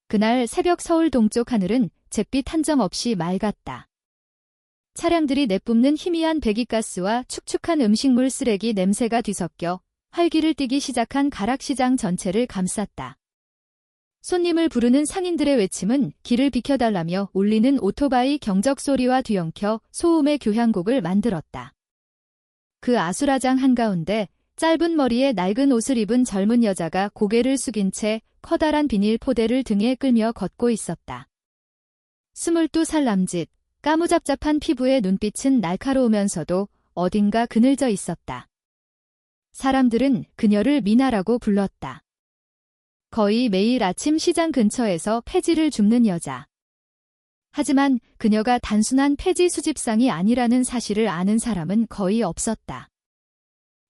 그날 새벽 서울 동쪽 하늘은 잿빛 한 점 없이 맑았다. 차량들이 내뿜는 희미한 배기가스와 축축한 음식물 쓰레기 냄새가 뒤섞여 활기를 띠기 시작한 가락시장 전체를 감쌌다. 손님을 부르는 상인들의 외침은 길을 비켜달라며 울리는 오토바이 경적 소리와 뒤엉켜 소음의 교향곡을 만들었다. 그 아수라장 한가운데 짧은 머리에 낡은 옷을 입은 젊은 여자가 고개를 숙인 채 커다란 비닐 포대를 등에 끌며 걷고 있었다. 22살 남짓, 까무잡잡한 피부의 눈빛은 날카로우면서도 어딘가 그늘져 있었다. 사람들은 그녀를 미나라고 불렀다. 거의 매일 아침 시장 근처에서 폐지를 줍는 여자. 하지만 그녀가 단순한 폐지 수집상이 아니라는 사실을 아는 사람은 거의 없었다.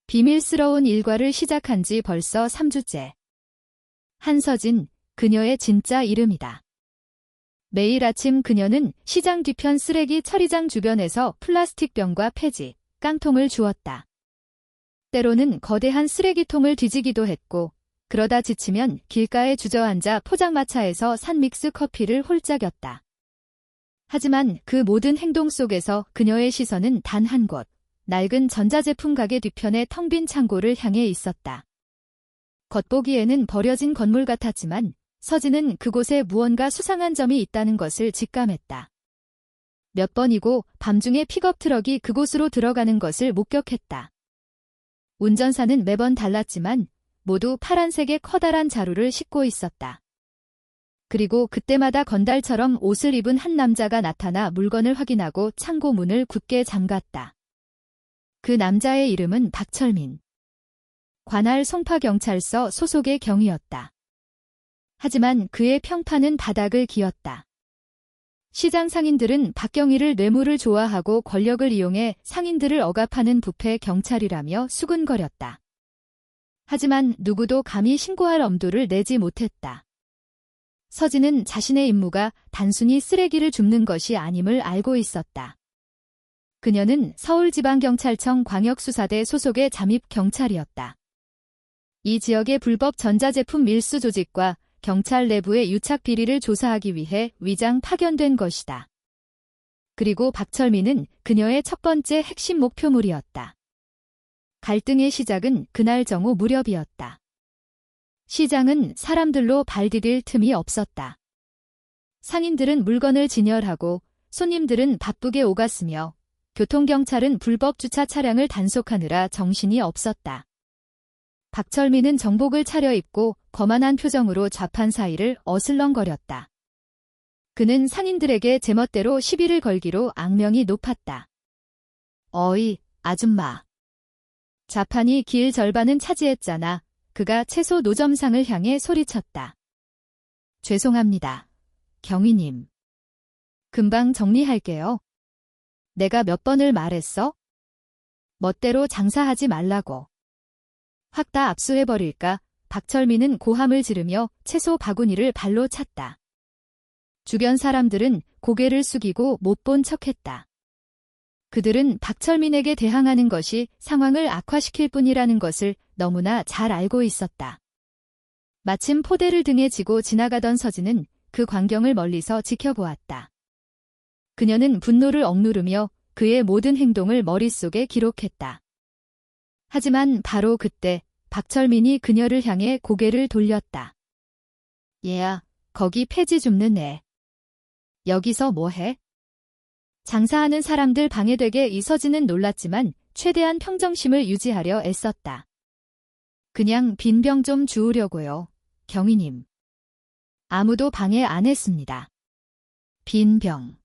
비밀스러운 일과를 시작한 지 벌써 3주째. 한서진, 그녀의 진짜 이름이다. 매일 아침 그녀는 시장 뒤편 쓰레기 처리장 주변에서 플라스틱 병과 폐지, 깡통을 주웠다. 때로는 거대한 쓰레기통을 뒤지기도 했고, 그러다 지치면 길가에 주저앉아 포장마차에서 산 믹스 커피를 홀짝였다. 하지만 그 모든 행동 속에서 그녀의 시선은 단 한 곳, 낡은 전자제품 가게 뒤편의 텅 빈 창고를 향해 있었다. 겉보기에는 버려진 건물 같았지만 서진은 그곳에 무언가 수상한 점이 있다는 것을 직감했다. 몇 번이고 밤중에 픽업 트럭이 그곳으로 들어가는 것을 목격했다. 운전사는 매번 달랐지만 모두 파란색의 커다란 자루를 싣고 있었다. 그리고 그때마다 건달처럼 옷을 입은 한 남자가 나타나 물건을 확인하고 창고 문을 굳게 잠갔다. 그 남자의 이름은 박철민. 관할 송파경찰서 소속의 경위였다. 하지만 그의 평판은 바닥을 기었다. 시장 상인들은 박경희를 뇌물을 좋아하고 권력을 이용해 상인들을 억압하는 부패 경찰이라며 수군거렸다. 하지만 누구도 감히 신고할 엄두를 내지 못했다. 서진은 자신의 임무가 단순히 쓰레기를 줍는 것이 아님을 알고 있었다. 그녀는 서울지방경찰청 광역수사대 소속의 잠입경찰이었다. 이 지역의 불법 전자제품 밀수 조직과 경찰 내부의 유착 비리를 조사하기 위해 위장 파견된 것이다. 그리고 박철민은 그녀의 첫 번째 핵심 목표물이었다. 갈등의 시작은 그날 정오 무렵이었다. 시장은 사람들로 발 디딜 틈이 없었다. 상인들은 물건을 진열하고 손님들은 바쁘게 오갔으며 교통경찰은 불법 주차 차량을 단속하느라 정신이 없었다. 박철민은 정복을 차려입고 거만한 표정으로 좌판 사이를 어슬렁거렸다. 그는 상인들에게 제멋대로 시비를 걸기로 악명이 높았다. 어이, 아줌마. 좌판이 길 절반은 차지했잖아. 그가 채소 노점상을 향해 소리쳤다. 죄송합니다. 경위님. 금방 정리할게요. 내가 몇 번을 말했어? 멋대로 장사하지 말라고. 확 다 압수해버릴까? 박철민은 고함을 지르며 채소 바구니를 발로 찼다. 주변 사람들은 고개를 숙이고 못 본 척했다. 그들은 박철민에게 대항하는 것이 상황을 악화시킬 뿐이라는 것을 너무나 잘 알고 있었다. 마침 포대를 등에 지고 지나가던 서진은 그 광경을 멀리서 지켜보았다. 그녀는 분노를 억누르며 그의 모든 행동을 머릿속에 기록했다. 하지만 바로 그때 박철민이 그녀를 향해 고개를 돌렸다. 얘야, 거기 폐지 줍는 애. 여기서 뭐해? 장사하는 사람들 방해되게 이서진은 놀랐지만 최대한 평정심을 유지하려 애썼다. 그냥 빈병 좀 주우려고요, 경위님. 아무도 방해 안 했습니다. 빈병.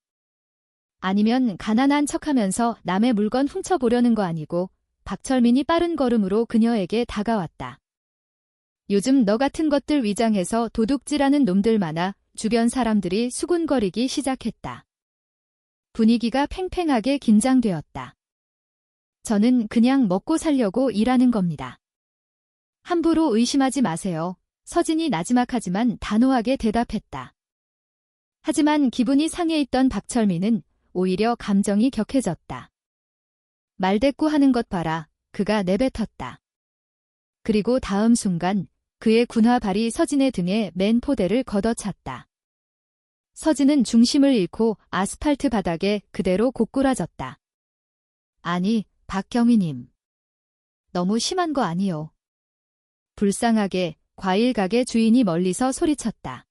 아니면 가난한 척하면서 남의 물건 훔쳐보려는 거 아니고. 박철민이 빠른 걸음으로 그녀에게 다가왔다. 요즘 너 같은 것들 위장해서 도둑질하는 놈들 많아. 주변 사람들이 수군거리기 시작했다. 분위기가 팽팽하게 긴장되었다. 저는 그냥 먹고 살려고 일하는 겁니다. 함부로 의심하지 마세요. 서진이 나지막하지만 단호하게 대답했다. 하지만 기분이 상해 있던 박철민은 오히려 감정이 격해졌다. 말대꾸하는 것 봐라. 그가 내뱉었다. 그리고 다음 순간 그의 군화 발이 서진의 등에 맨 포대를 걷어찼다. 서진은 중심을 잃고 아스팔트 바닥에 그대로 고꾸라졌다. 아니, 박경희님. 너무 심한 거 아니요. 불쌍하게 과일 가게 주인이 멀리서 소리쳤다.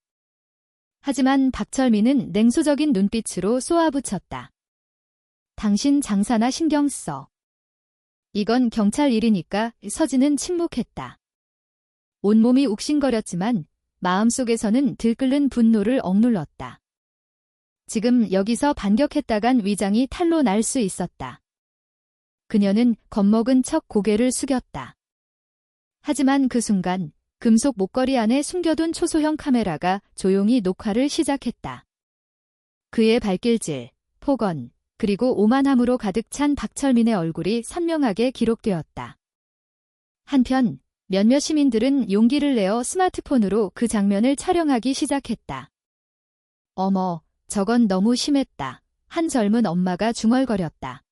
하지만 박철민은 냉소적인 눈빛으로 쏘아붙였다. 당신 장사나 신경 써. 이건 경찰 일이니까. 서진은 침묵했다. 온몸이 욱신거렸지만 마음속에서는 들끓는 분노를 억눌렀다. 지금 여기서 반격했다간 위장이 탈로 날 수 있었다. 그녀는 겁먹은 척 고개를 숙였다. 하지만 그 순간 금속 목걸이 안에 숨겨둔 초소형 카메라가 조용히 녹화를 시작했다. 그의 발길질, 폭언, 그리고 오만함으로 가득 찬 박철민의 얼굴이 선명하게 기록되었다. 한편 몇몇 시민들은 용기를 내어 스마트폰으로 그 장면을 촬영하기 시작했다. 어머, 저건 너무 심했다. 한 젊은 엄마가 중얼거렸다.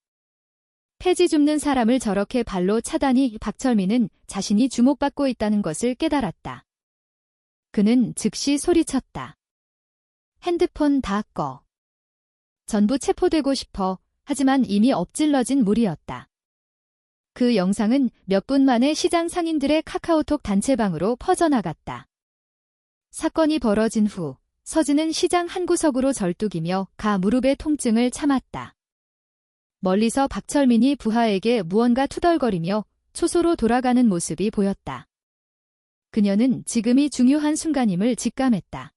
폐지 줍는 사람을 저렇게 발로 차다니. 박철민은 자신이 주목받고 있다는 것을 깨달았다. 그는 즉시 소리쳤다. 핸드폰 다 꺼. 전부 체포되고 싶어. 하지만 이미 엎질러진 물이었다. 그 영상은 몇 분 만에 시장 상인들의 카카오톡 단체방으로 퍼져나갔다. 사건이 벌어진 후 서진은 시장 한 구석으로 절뚝이며 무릎의 통증을 참았다. 멀리서 박철민이 부하에게 무언가 투덜거리며 초소로 돌아가는 모습이 보였다. 그녀는 지금이 중요한 순간임을 직감했다.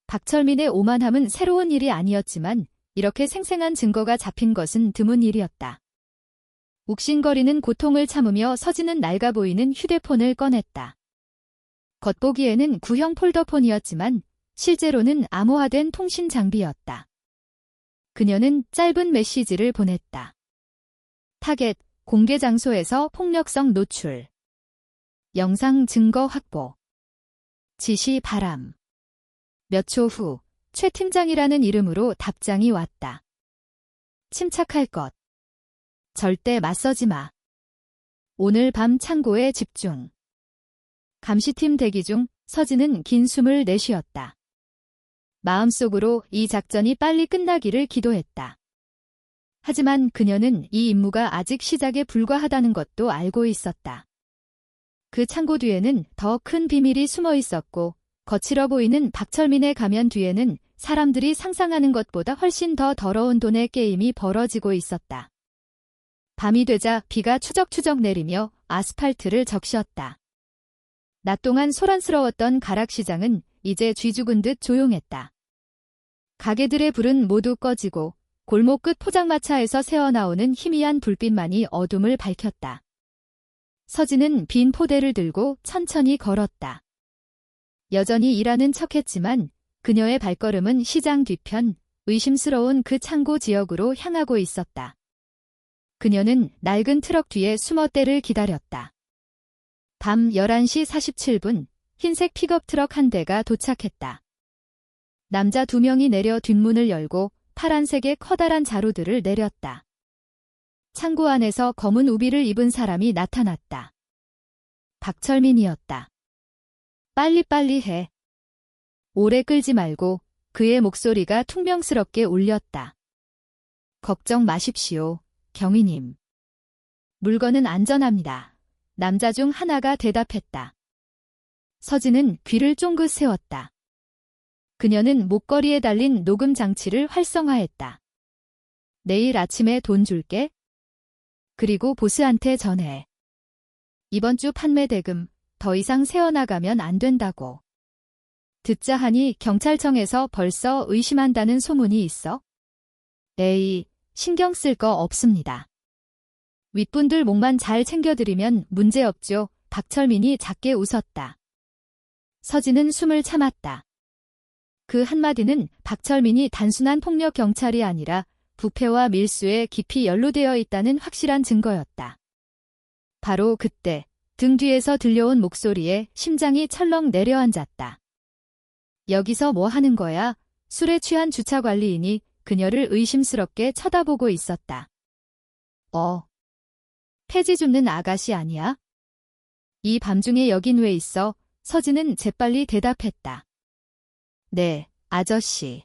박철민의 오만함은 새로운 일이 아니었지만 이렇게 생생한 증거가 잡힌 것은 드문 일이었다. 욱신거리는 고통을 참으며 서진은 낡아 보이는 휴대폰을 꺼냈다. 겉보기에는 구형 폴더폰이었지만 실제로는 암호화된 통신 장비였다. 그녀는 짧은 메시지를 보냈다. 타겟, 공개 장소에서 폭력성 노출. 영상 증거 확보. 지시 바람. 몇 초 후 최 팀장이라는 이름으로 답장이 왔다. 침착할 것. 절대 맞서지 마. 오늘 밤 창고에 집중. 감시팀 대기 중. 서진은 긴 숨을 내쉬었다. 마음속으로 이 작전이 빨리 끝나기를 기도했다. 하지만 그녀는 이 임무가 아직 시작에 불과하다는 것도 알고 있었다. 그 창고 뒤에는 더 큰 비밀이 숨어 있었고 거칠어 보이는 박철민의 가면 뒤에는 사람들이 상상하는 것보다 훨씬 더 더러운 돈의 게임이 벌어지고 있었다. 밤이 되자 비가 추적추적 내리며 아스팔트를 적셨다. 낮 동안 소란스러웠던 가락시장은 이제 쥐 죽은 듯 조용했다. 가게들의 불은 모두 꺼지고 골목 끝 포장마차에서 새어나오는 희미한 불빛만이 어둠을 밝혔다. 서진은 빈 포대를 들고 천천히 걸었다. 여전히 일하는 척했지만 그녀의 발걸음은 시장 뒤편, 의심스러운 그 창고 지역으로 향하고 있었다. 그녀는 낡은 트럭 뒤에 숨어 때를 기다렸다. 밤 11시 47분, 흰색 픽업 트럭 한 대가 도착했다. 남자 2명이 내려 뒷문을 열고 파란색의 커다란 자루들을 내렸다. 창고 안에서 검은 우비를 입은 사람이 나타났다. 박철민이었다. 빨리빨리 해. 오래 끌지 말고. 그의 목소리가 퉁명스럽게 울렸다. 걱정 마십시오, 경위님. 물건은 안전합니다. 남자 중 하나가 대답했다. 서진은 귀를 쫑긋 세웠다. 그녀는 목걸이에 달린 녹음 장치를 활성화했다. 내일 아침에 돈 줄게. 그리고 보스한테 전해. 이번 주 판매 대금 더 이상 세어나가면 안 된다고. 듣자 하니 경찰청에서 벌써 의심한다는 소문이 있어? 에이, 신경 쓸 거 없습니다. 윗분들 목만 잘 챙겨드리면 문제없죠. 박철민이 작게 웃었다. 서진은 숨을 참았다. 그 한마디는 박철민이 단순한 폭력 경찰이 아니라 부패와 밀수에 깊이 연루되어 있다는 확실한 증거였다. 바로 그때 등 뒤에서 들려온 목소리에 심장이 철렁 내려앉았다. 여기서 뭐 하는 거야? 술에 취한 주차관리인이 그녀를 의심스럽게 쳐다보고 있었다. 폐지 줍는 아가씨 아니야? 이 밤중에 여긴 왜 있어? 서진은 재빨리 대답했다. 네, 아저씨.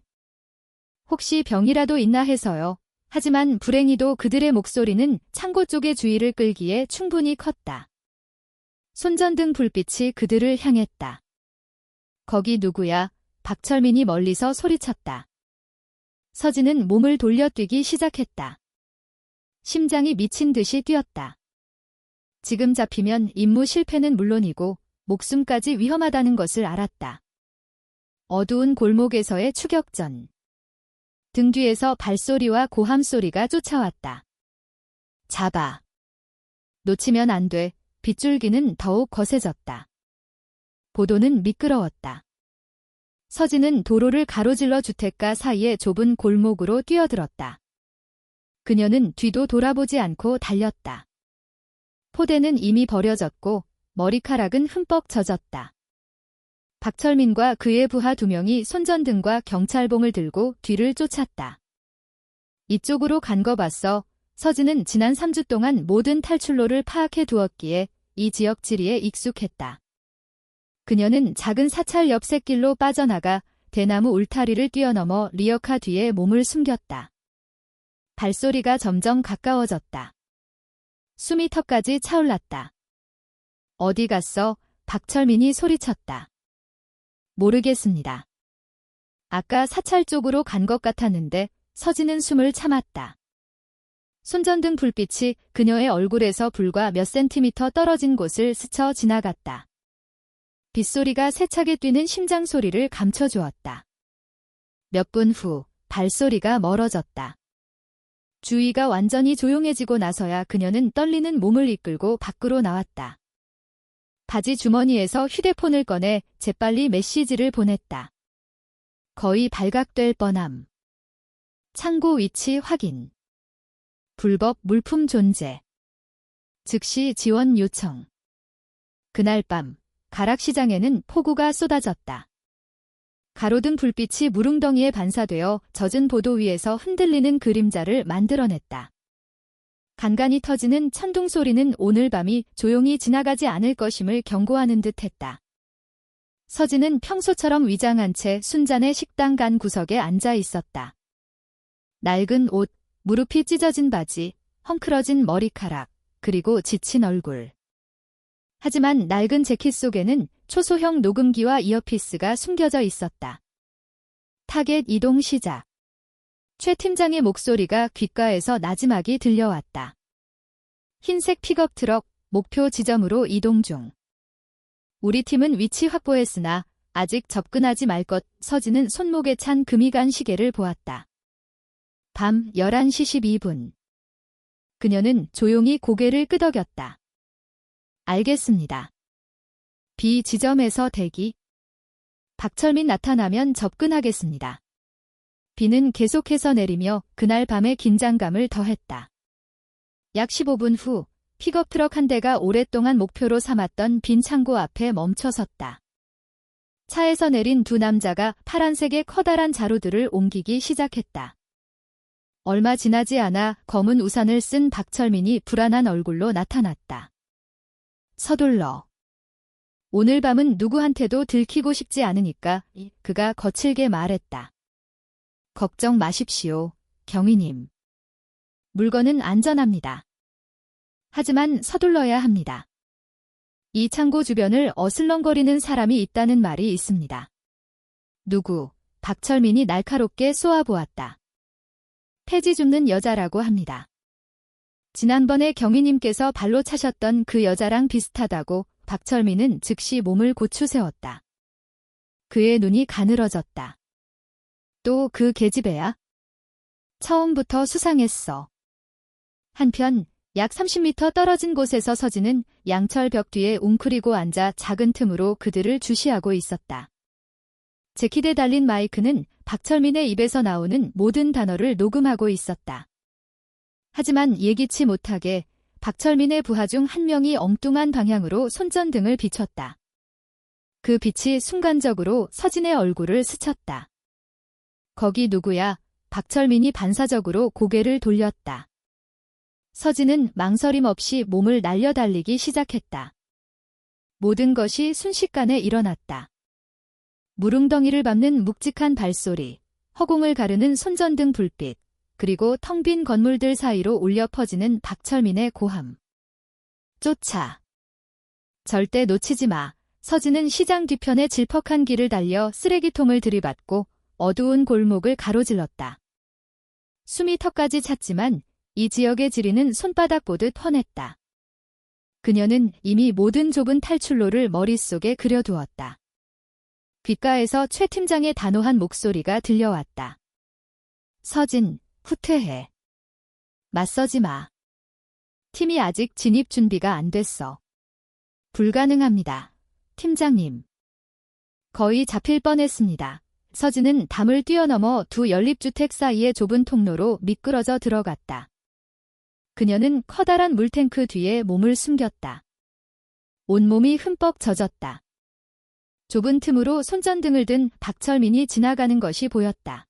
혹시 병이라도 있나 해서요. 하지만 불행히도 그들의 목소리는 창고 쪽의 주의를 끌기에 충분히 컸다. 손전등 불빛이 그들을 향했다. 거기 누구야? 박철민이 멀리서 소리쳤다. 서진은 몸을 돌려 뛰기 시작했다. 심장이 미친 듯이 뛰었다. 지금 잡히면 임무 실패는 물론이고 목숨까지 위험하다는 것을 알았다. 어두운 골목에서의 추격전. 등 뒤에서 발소리와 고함소리가 쫓아왔다. 잡아. 놓치면 안 돼. 빗줄기는 더욱 거세졌다. 보도는 미끄러웠다. 서진은 도로를 가로질러 주택가 사이의 좁은 골목으로 뛰어들었다. 그녀는 뒤도 돌아보지 않고 달렸다. 포대는 이미 버려졌고 머리카락은 흠뻑 젖었다. 박철민과 그의 부하 2명이 손전등과 경찰봉을 들고 뒤를 쫓았다. 이쪽으로 간 거 봤어. 서진은 지난 3주 동안 모든 탈출로를 파악해 두었기에 이 지역 지리에 익숙했다. 그녀는 작은 사찰 옆 샛길로 빠져나가 대나무 울타리를 뛰어넘어 리어카 뒤에 몸을 숨겼다. 발소리가 점점 가까워졌다. 숨이 턱까지 차올랐다. 어디 갔어? 박철민이 소리쳤다. 모르겠습니다. 아까 사찰 쪽으로 간 것 같았는데 서진은 숨을 참았다. 손전등 불빛이 그녀의 얼굴에서 불과 몇 센티미터 떨어진 곳을 스쳐 지나갔다. 빗소리가 세차게 뛰는 심장 소리를 감춰주었다. 몇 분 후 발소리가 멀어졌다. 주위가 완전히 조용해지고 나서야 그녀는 떨리는 몸을 이끌고 밖으로 나왔다. 바지 주머니에서 휴대폰을 꺼내 재빨리 메시지를 보냈다. 거의 발각될 뻔함. 창고 위치 확인. 불법 물품 존재. 즉시 지원 요청. 그날 밤 가락시장에는 폭우가 쏟아졌다. 가로등 불빛이 무릉덩이에 반사되어 젖은 보도 위에서 흔들리는 그림자를 만들어냈다. 간간이 터지는 천둥 소리는 오늘 밤이 조용히 지나가지 않을 것임을 경고하는 듯했다. 서진은 평소처럼 위장한 채 순잔의 식당 간 구석에 앉아 있었다. 낡은 옷, 무릎이 찢어진 바지, 헝클어진 머리카락, 그리고 지친 얼굴. 하지만 낡은 재킷 속에는 초소형 녹음기와 이어피스가 숨겨져 있었다. 타겟 이동 시작. 최 팀장의 목소리가 귓가에서 나지막이 들려왔다. 흰색 픽업 트럭, 목표 지점으로 이동 중. 우리 팀은 위치 확보했으나 아직 접근하지 말 것. 서진은 손목에 찬 금이 간 시계를 보았다. 밤 11시 12분. 그녀는 조용히 고개를 끄덕였다. 알겠습니다. B 지점에서 대기. 박철민 나타나면 접근하겠습니다. 비는 계속해서 내리며 그날 밤의 긴장감을 더했다. 약 15분 후 픽업 트럭 한 대가 오랫동안 목표로 삼았던 빈 창고 앞에 멈춰섰다. 차에서 내린 2 남자가 파란색의 커다란 자루들을 옮기기 시작했다. 얼마 지나지 않아 검은 우산을 쓴 박철민이 불안한 얼굴로 나타났다. 서둘러. 오늘 밤은 누구한테도 들키고 싶지 않으니까. 그가 거칠게 말했다. 걱정 마십시오, 경위님. 물건은 안전합니다. 하지만 서둘러야 합니다. 이 창고 주변을 어슬렁거리는 사람이 있다는 말이 있습니다. 누구? 박철민이 날카롭게 쏘아보았다. 폐지 줍는 여자라고 합니다. 지난번에 경위님께서 발로 차셨던 그 여자랑 비슷하다고. 박철민은 즉시 몸을 고추 세웠다. 그의 눈이 가늘어졌다. 또 그 계집애야? 처음부터 수상했어. 한편 약 30m 떨어진 곳에서 서진은 양철 벽 뒤에 웅크리고 앉아 작은 틈으로 그들을 주시하고 있었다. 재킷에 달린 마이크는 박철민의 입에서 나오는 모든 단어를 녹음하고 있었다. 하지만 예기치 못하게 박철민의 부하 중 한 명이 엉뚱한 방향으로 손전등을 비췄다. 그 빛이 순간적으로 서진의 얼굴을 스쳤다. 거기 누구야? 박철민이 반사적으로 고개를 돌렸다. 서진은 망설임 없이 몸을 날려달리기 시작했다. 모든 것이 순식간에 일어났다. 무릉덩이를 밟는 묵직한 발소리, 허공을 가르는 손전등 불빛, 그리고 텅 빈 건물들 사이로 울려 퍼지는 박철민의 고함. 쫓아. 절대 놓치지 마. 서진은 시장 뒤편의 질퍽한 길을 달려 쓰레기통을 들이받고 어두운 골목을 가로질렀다. 숨이 턱까지 찼지만 이 지역의 지리는 손바닥 보듯 훤했다. 그녀는 이미 모든 좁은 탈출로를 머릿속에 그려두었다. 귓가에서 최 팀장의 단호한 목소리가 들려왔다. 서진, 후퇴해. 맞서지 마. 팀이 아직 진입 준비가 안 됐어. 불가능합니다. 팀장님. 거의 잡힐 뻔했습니다. 서진은 담을 뛰어넘어 두 연립주택 사이의 좁은 통로로 미끄러져 들어갔다. 그녀는 커다란 물탱크 뒤에 몸을 숨겼다. 온몸이 흠뻑 젖었다. 좁은 틈으로 손전등을 든 박철민이 지나가는 것이 보였다.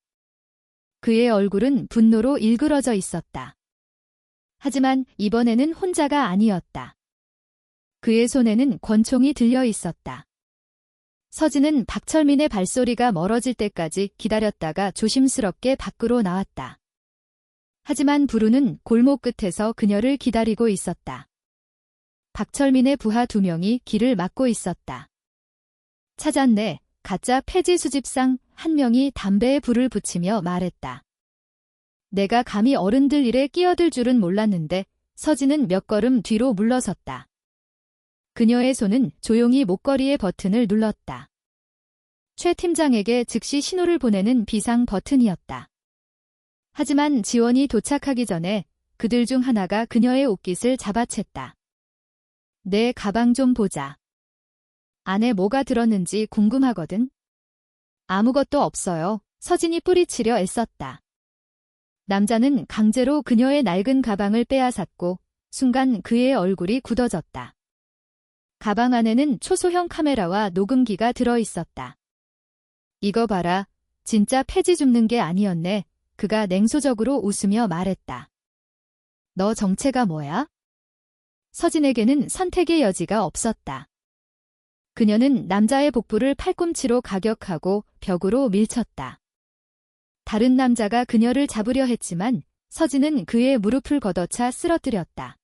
그의 얼굴은 분노로 일그러져 있었다. 하지만 이번에는 혼자가 아니었다. 그의 손에는 권총이 들려 있었다. 서진은 박철민의 발소리가 멀어질 때까지 기다렸다가 조심스럽게 밖으로 나왔다. 하지만 부루는 골목 끝에서 그녀를 기다리고 있었다. 박철민의 부하 2명이 길을 막고 있었다. 찾았네. 가짜 폐지 수집상 한 명이 담배에 불을 붙이며 말했다. 내가 감히 어른들 일에 끼어들 줄은 몰랐는데 서진은 몇 걸음 뒤로 물러섰다. 그녀의 손은 조용히 목걸이의 버튼을 눌렀다. 최 팀장에게 즉시 신호를 보내는 비상 버튼이었다. 하지만 지원이 도착하기 전에 그들 중 하나가 그녀의 옷깃을 잡아챘다. 내 가방 좀 보자. 안에 뭐가 들었는지 궁금하거든. 아무것도 없어요. 서진이 뿌리치려 애썼다. 남자는 강제로 그녀의 낡은 가방을 빼앗았고 순간 그의 얼굴이 굳어졌다. 가방 안에는 초소형 카메라와 녹음기가 들어있었다. 이거 봐라. 진짜 폐지 줍는 게 아니었네. 그가 냉소적으로 웃으며 말했다. 너 정체가 뭐야? 서진에게는 선택의 여지가 없었다. 그녀는 남자의 복부를 팔꿈치로 가격하고 벽으로 밀쳤다. 다른 남자가 그녀를 잡으려 했지만 서진은 그의 무릎을 걷어차 쓰러뜨렸다.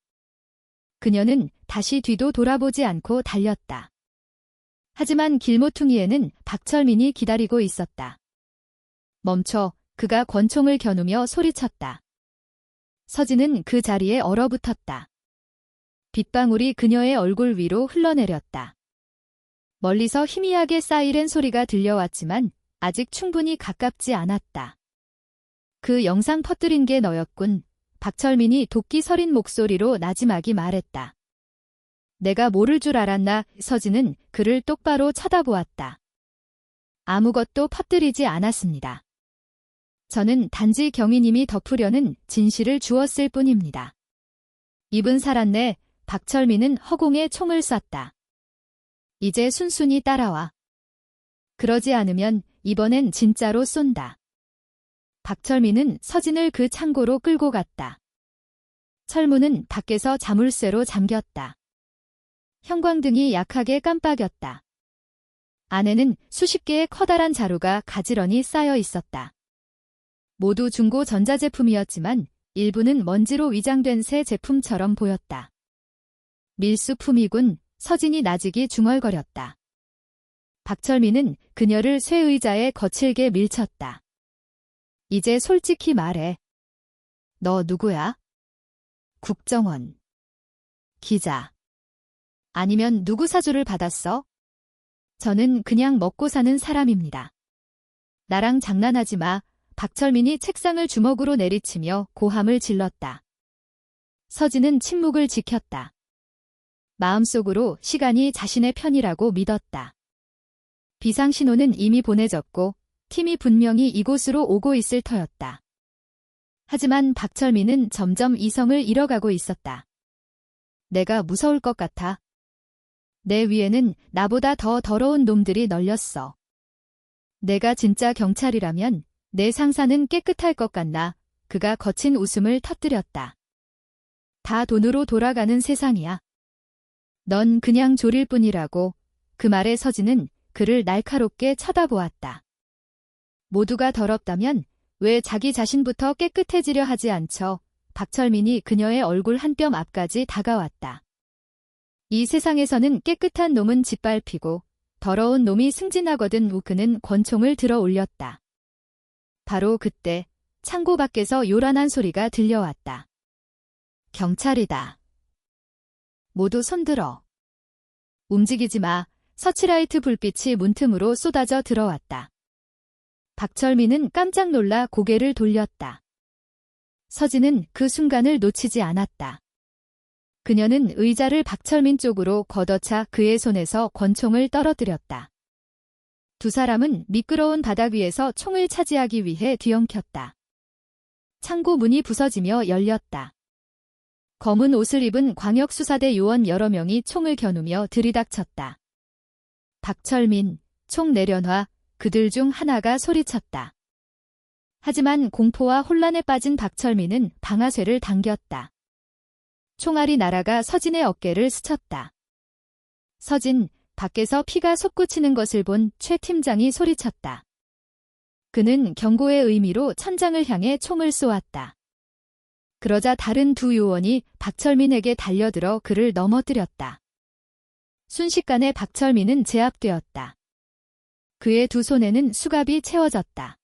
그녀는 다시 뒤도 돌아보지 않고 달렸다. 하지만 길모퉁이에는 박철민이 기다리고 있었다. 멈춰. 그가 권총을 겨누며 소리쳤다. 서진은 그 자리에 얼어붙었다. 빗방울이 그녀의 얼굴 위로 흘러내렸다. 멀리서 희미하게 사이렌 소리가 들려왔지만 아직 충분히 가깝지 않았다. 그 영상 퍼뜨린 게 너였군. 박철민이 도끼 서린 목소리로 나지막이 말했다. 내가 모를 줄 알았나? 서진은 그를 똑바로 쳐다보았다. 아무것도 퍼뜨리지 않았습니다. 저는 단지 경위님이 덮으려는 진실을 주었을 뿐입니다. 입은 살았네. 박철민은 허공에 총을 쐈다. 이제 순순히 따라와. 그러지 않으면 이번엔 진짜로 쏜다. 박철민은 서진을 그 창고로 끌고 갔다. 철문은 밖에서 자물쇠로 잠겼다. 형광등이 약하게 깜빡였다. 안에는 수십 개의 커다란 자루가 가지런히 쌓여 있었다. 모두 중고 전자제품이었지만 일부는 먼지로 위장된 새 제품처럼 보였다. 밀수품이군. 서진이 나직이 중얼거렸다. 박철민은 그녀를 쇠의자에 거칠게 밀쳤다. 이제 솔직히 말해. 너 누구야? 국정원. 기자. 아니면 누구 사주를 받았어? 저는 그냥 먹고 사는 사람입니다. 나랑 장난하지 마. 박철민이 책상을 주먹으로 내리치며 고함을 질렀다. 서진은 침묵을 지켰다. 마음속으로 시간이 자신의 편이라고 믿었다. 비상신호는 이미 보내졌고 팀이 분명히 이곳으로 오고 있을 터였다. 하지만 박철민은 점점 이성을 잃어가고 있었다. 내가 무서울 것 같아. 내 위에는 나보다 더 더러운 놈들이 널렸어. 내가 진짜 경찰이라면 내 상사는 깨끗할 것 같나? 그가 거친 웃음을 터뜨렸다. 다 돈으로 돌아가는 세상이야. 넌 그냥 졸일 뿐이라고. 그 말에 서진은 그를 날카롭게 쳐다보았다. 모두가 더럽다면 왜 자기 자신부터 깨끗해지려 하지 않죠? 박철민이 그녀의 얼굴 한 뼘 앞까지 다가왔다. 이 세상에서는 깨끗한 놈은 짓밟히고 더러운 놈이 승진하거든. 그는 권총을 들어 올렸다. 바로 그때 창고 밖에서 요란한 소리가 들려왔다. 경찰이다. 모두 손들어. 움직이지 마. 서치라이트 불빛이 문틈으로 쏟아져 들어왔다. 박철민은 깜짝 놀라 고개를 돌렸다. 서진은 그 순간을 놓치지 않았다. 그녀는 의자를 박철민 쪽으로 걷어차 그의 손에서 권총을 떨어뜨렸다. 두 사람은 미끄러운 바닥 위에서 총을 차지하기 위해 뒤엉켰다. 창고 문이 부서지며 열렸다. 검은 옷을 입은 광역수사대 요원 여러 명이 총을 겨누며 들이닥쳤다. 박철민, 총 내려놔. 그들 중 하나가 소리쳤다. 하지만 공포와 혼란에 빠진 박철민은 방아쇠를 당겼다. 총알이 날아가 서진의 어깨를 스쳤다. 서진, 밖에서 피가 솟구치는 것을 본 최 팀장이 소리쳤다. 그는 경고의 의미로 천장을 향해 총을 쏘았다. 그러자 다른 두 요원이 박철민에게 달려들어 그를 넘어뜨렸다. 순식간에 박철민은 제압되었다. 그의 두 손에는 수갑이 채워졌다.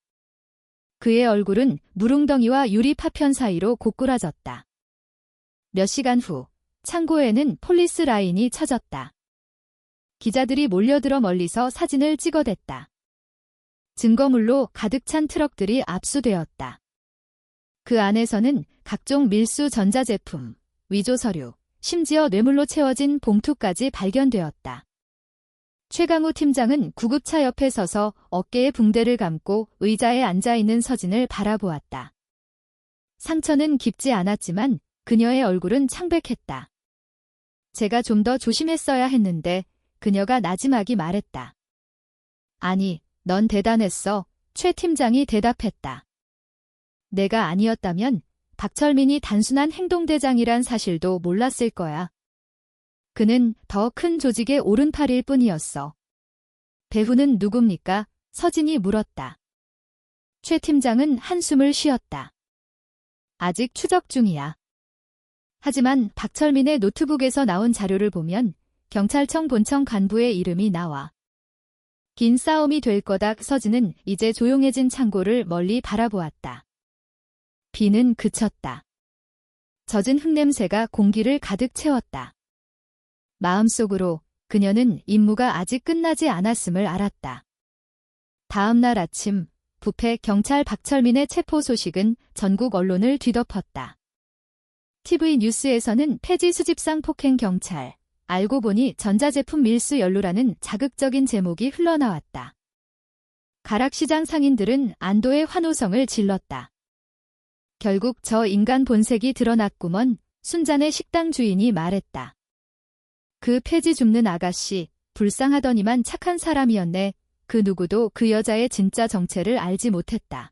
그의 얼굴은 무릉덩이와 유리 파편 사이로 고꾸라졌다. 몇 시간 후 창고에는 폴리스 라인이 쳐졌다. 기자들이 몰려들어 멀리서 사진을 찍어댔다. 증거물로 가득 찬 트럭들이 압수되었다. 그 안에서는 각종 밀수 전자제품, 위조 서류, 심지어 뇌물로 채워진 봉투까지 발견되었다. 최강우 팀장은 구급차 옆에 서서 어깨에 붕대를 감고 의자에 앉아있는 서진을 바라보았다. 상처는 깊지 않았지만 그녀의 얼굴은 창백했다. 제가 좀 더 조심했어야 했는데 그녀가 나지막이 말했다. 아니, 넌 대단했어. 최 팀장이 대답했다. 내가 아니었다면 박철민이 단순한 행동대장이란 사실도 몰랐을 거야. 그는 더 큰 조직의 오른팔일 뿐이었어. 배후는 누굽니까? 서진이 물었다. 최 팀장은 한숨을 쉬었다. 아직 추적 중이야. 하지만 박철민의 노트북에서 나온 자료를 보면 경찰청 본청 간부의 이름이 나와. 긴 싸움이 될 거다. 서진은 이제 조용해진 창고를 멀리 바라보았다. 비는 그쳤다. 젖은 흙냄새가 공기를 가득 채웠다. 마음속으로 그녀는 임무가 아직 끝나지 않았음을 알았다. 다음 날 아침 부패 경찰 박철민의 체포 소식은 전국 언론을 뒤덮었다. TV 뉴스에서는 폐지 수집상 폭행 경찰, 알고 보니 전자제품 밀수 연루라는 자극적인 제목이 흘러나왔다. 가락시장 상인들은 안도의 환호성을 질렀다. 결국 저 인간 본색이 드러났구먼. 순잔의 식당 주인이 말했다. 그 폐지 줍는 아가씨, 불쌍하더니만 착한 사람이었네. 그 누구도 그 여자의 진짜 정체를 알지 못했다.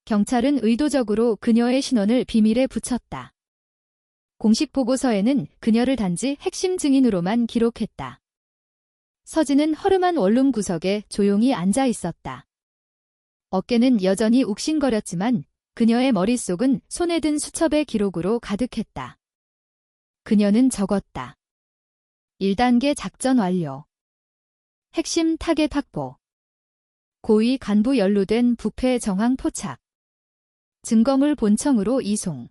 경찰은 의도적으로 그녀의 신원을 비밀에 붙였다. 공식 보고서에는 그녀를 단지 핵심 증인으로만 기록했다. 서진은 허름한 원룸 구석에 조용히 앉아 있었다. 어깨는 여전히 욱신거렸지만 그녀의 머릿속은 손에 든 수첩의 기록으로 가득했다. 그녀는 적었다. 1단계 작전 완료. 핵심 타겟 확보. 고위 간부 연루된 부패 정황 포착. 증거물 본청으로 이송.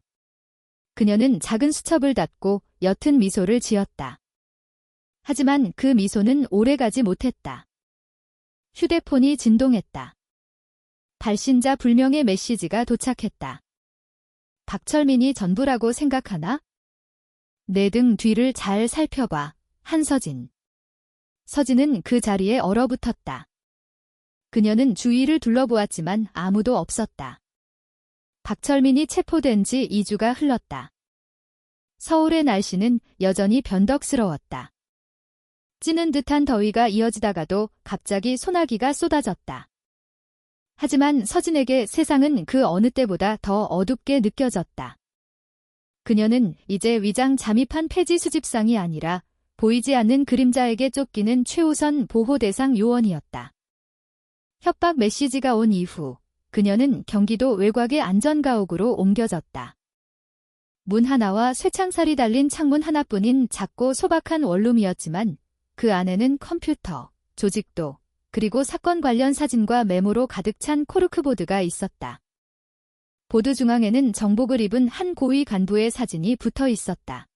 그녀는 작은 수첩을 닫고 옅은 미소를 지었다. 하지만 그 미소는 오래가지 못했다. 휴대폰이 진동했다. 발신자 불명의 메시지가 도착했다. 박철민이 전부라고 생각하나? 내 등 뒤를 잘 살펴봐. 한서진. 서진은 그 자리에 얼어붙었다. 그녀는 주위를 둘러보았지만 아무도 없었다. 박철민이 체포된 지 2주가 흘렀다. 서울의 날씨는 여전히 변덕스러웠다. 찌는 듯한 더위가 이어지다가도 갑자기 소나기가 쏟아졌다. 하지만 서진에게 세상은 그 어느 때보다 더 어둡게 느껴졌다. 그녀는 이제 위장 잠입한 폐지 수집상이 아니라 보이지 않는 그림자에게 쫓기는 최우선 보호 대상 요원이었다. 협박 메시지가 온 이후 그녀는 경기도 외곽의 안전가옥으로 옮겨졌다. 문 하나와 쇠창살이 달린 창문 하나뿐인 작고 소박한 원룸이었지만 그 안에는 컴퓨터, 조직도, 그리고 사건 관련 사진과 메모로 가득 찬 코르크보드가 있었다. 보드 중앙에는 정복을 입은 한 고위 간부의 사진이 붙어 있었다.